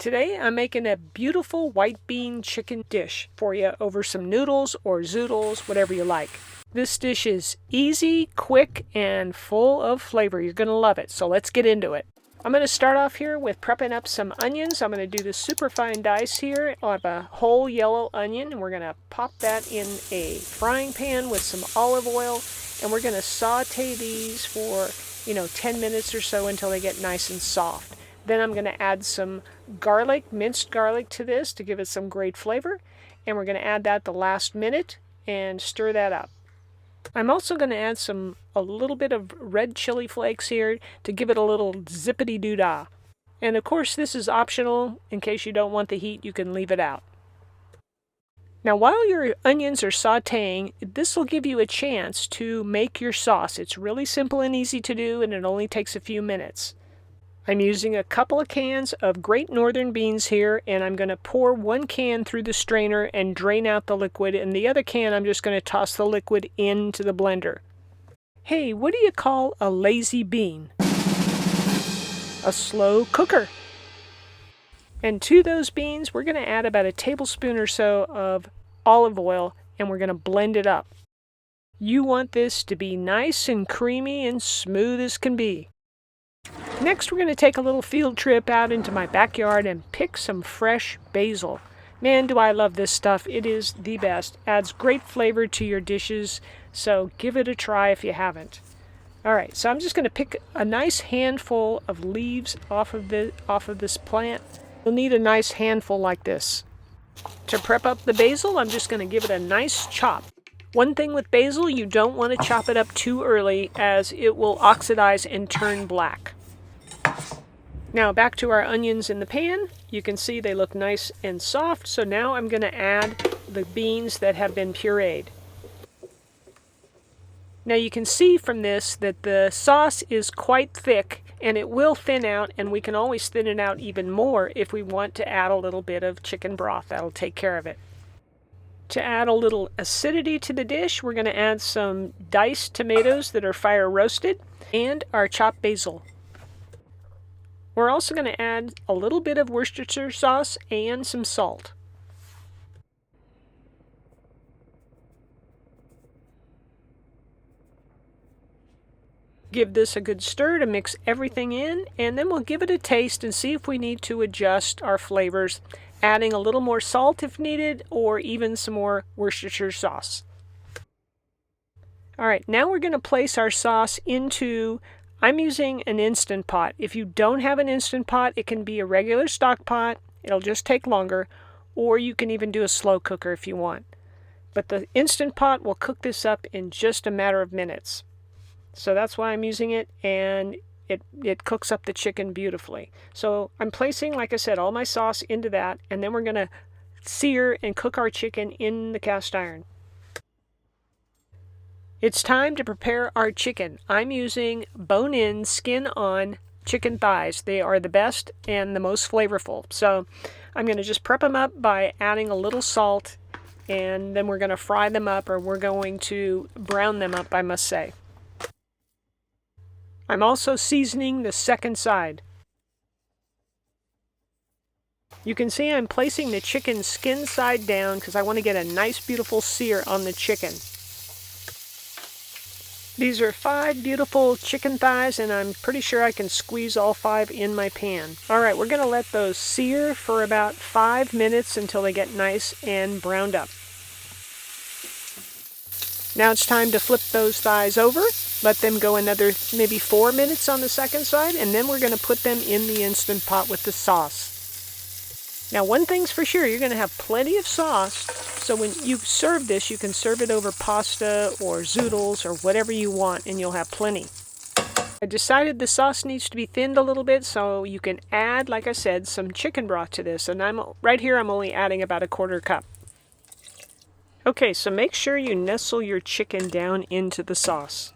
Today I'm making a beautiful white bean chicken dish for you over some noodles or zoodles, whatever you like. This dish is easy, quick, and full of flavor. You're going to love it, so let's get into it. I'm going to start off here with prepping up some onions. I'm going to do the super fine dice here. I'll have a whole yellow onion, and we're going to pop that in a frying pan with some olive oil, and we're going to saute these for 10 minutes or so until they get nice and soft. Then I'm going to add some garlic, minced garlic to this to give it some great flavor. And we're going to add that the last minute and stir that up. I'm also going to add a little bit of red chili flakes here to give it a little zippity-doo-dah. And of course this is optional. In case you don't want the heat, you can leave it out. Now while your onions are sauteing, this will give you a chance to make your sauce. It's really simple and easy to do, and it only takes a few minutes. I'm using a couple of cans of Great Northern beans here, and I'm going to pour one can through the strainer and drain out the liquid, and the other can I'm just going to toss the liquid into the blender. Hey, what do you call a lazy bean? A slow cooker. And to those beans, we're going to add about a tablespoon or so of olive oil, and we're going to blend it up. You want this to be nice and creamy and smooth as can be. Next, we're going to take a little field trip out into my backyard and pick some fresh basil. Man, do I love this stuff. It is the best. Adds great flavor to your dishes, so give it a try if you haven't. Alright, so I'm just going to pick a nice handful of leaves off of this plant. You'll need a nice handful like this. To prep up the basil, I'm just going to give it a nice chop. One thing with basil, you don't want to chop it up too early as it will oxidize and turn black. Now back to our onions in the pan. You can see they look nice and soft, so now I'm going to add the beans that have been pureed. Now you can see from this that the sauce is quite thick and it will thin out, and we can always thin it out even more if we want to add a little bit of chicken broth. That'll take care of it. To add a little acidity to the dish, we're going to add some diced tomatoes that are fire roasted and our chopped basil. We're also going to add a little bit of Worcestershire sauce and some salt. Give this a good stir to mix everything in, and then we'll give it a taste and see if we need to adjust our flavors, adding a little more salt if needed, or even some more Worcestershire sauce. Alright, now we're going to place our sauce into, I'm using an Instant Pot. If you don't have an Instant Pot, it can be a regular stock pot. It'll just take longer, or you can even do a slow cooker if you want. But the Instant Pot will cook this up in just a matter of minutes. So that's why I'm using it, and it cooks up the chicken beautifully. So I'm placing, like I said, all my sauce into that, and then we're going to sear and cook our chicken in the cast iron. It's time to prepare our chicken. I'm using bone-in, skin-on chicken thighs. They are the best and the most flavorful. So I'm going to just prep them up by adding a little salt, and then we're going to fry them up, or we're going to brown them up, I must say. I'm also seasoning the second side. You can see I'm placing the chicken skin side down because I want to get a nice beautiful sear on the chicken. These are 5 beautiful chicken thighs, and I'm pretty sure I can squeeze all 5 in my pan. Alright, we're going to let those sear for about 5 minutes until they get nice and browned up. Now it's time to flip those thighs over. Let them go another maybe 4 minutes on the second side, and then we're going to put them in the Instant Pot with the sauce. Now one thing's for sure, you're going to have plenty of sauce, so when you serve this, you can serve it over pasta or zoodles or whatever you want, and you'll have plenty. I decided the sauce needs to be thinned a little bit, so you can add, like I said, some chicken broth to this, and right here I'm only adding about a 1/4 cup. Okay, so make sure you nestle your chicken down into the sauce.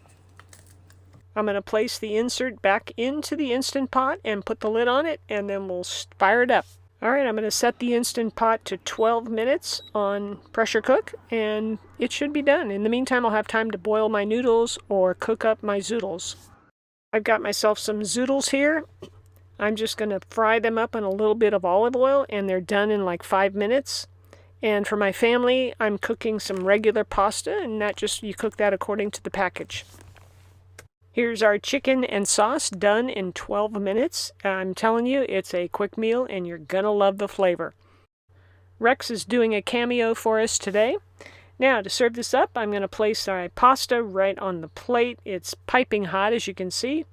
I'm going to place the insert back into the Instant Pot and put the lid on it, and then we'll fire it up. Alright, I'm going to set the Instant Pot to 12 minutes on pressure cook, and it should be done. In the meantime, I'll have time to boil my noodles or cook up my zoodles. I've got myself some zoodles here. I'm just going to fry them up in a little bit of olive oil, and they're done in like 5 minutes. And for my family, I'm cooking some regular pasta, and not just, you cook that according to the package. Here's our chicken and sauce done in 12 minutes. I'm telling you, it's a quick meal, and you're going to love the flavor. Rex is doing a cameo for us today. Now, to serve this up, I'm going to place our pasta right on the plate. It's piping hot, as you can see.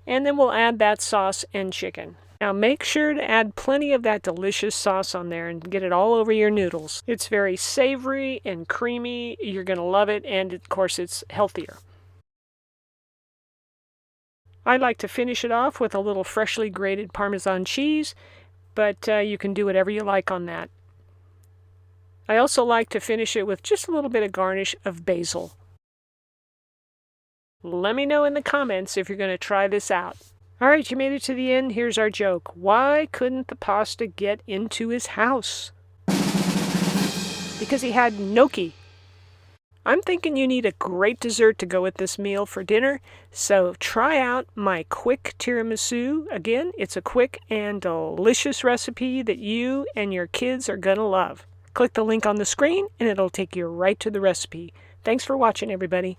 And then we'll add that sauce and chicken. Now, make sure to add plenty of that delicious sauce on there and get it all over your noodles. It's very savory and creamy. You're going to love it, and of course, it's healthier. I like to finish it off with a little freshly grated Parmesan cheese, but you can do whatever you like on that. I also like to finish it with just a little bit of garnish of basil. Let me know in the comments if you're going to try this out. All right, you made it to the end. Here's our joke. Why couldn't the pasta get into his house? Because he had gnocchi. I'm thinking you need a great dessert to go with this meal for dinner, so try out my quick tiramisu. Again, it's a quick and delicious recipe that you and your kids are going to love. Click the link on the screen and it'll take you right to the recipe. Thanks for watching, everybody.